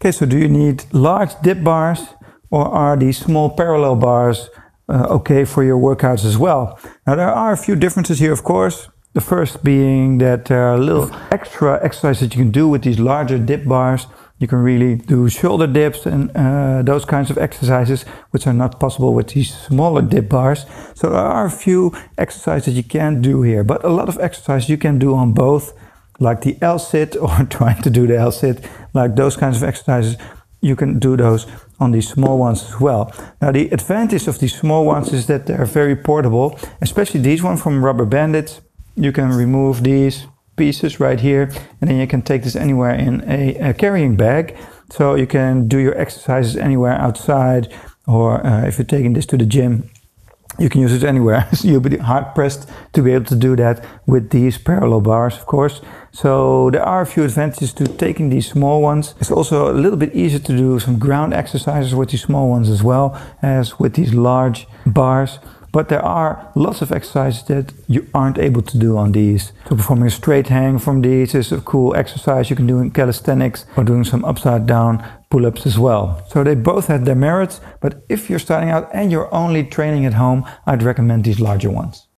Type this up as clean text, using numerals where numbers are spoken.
Okay, so do you need large dip bars, or are these small parallel bars okay for your workouts as well? Now there are a few differences here, of course. The first being that there are a little extra exercise that you can do with these larger dip bars. You can really do shoulder dips and those kinds of exercises, which are not possible with these smaller dip bars. So there are a few exercises that you can do here, but a lot of exercises you can do on both, like the L-sit or trying to do the L-sit, like those kinds of exercises. You can do those on these small ones as well. Now the advantage of these small ones is that they're very portable, especially these ones from Rubberbanditz. You can remove these pieces right here, and then you can take this anywhere in a carrying bag. So you can do your exercises anywhere outside, or if you're taking this to the gym, you can use it anywhere. So you'll be hard pressed to be able to do that with these parallel bars, of course. So there are a few advantages to taking these small ones. It's also a little bit easier to do some ground exercises with these small ones as well as with these large bars. But there are lots of exercises that you aren't able to do on these. So performing a straight hang from these is a cool exercise you can do in calisthenics, or doing some upside down pull-ups as well. So they both have their merits, but if you're starting out and you're only training at home, I'd recommend these larger ones.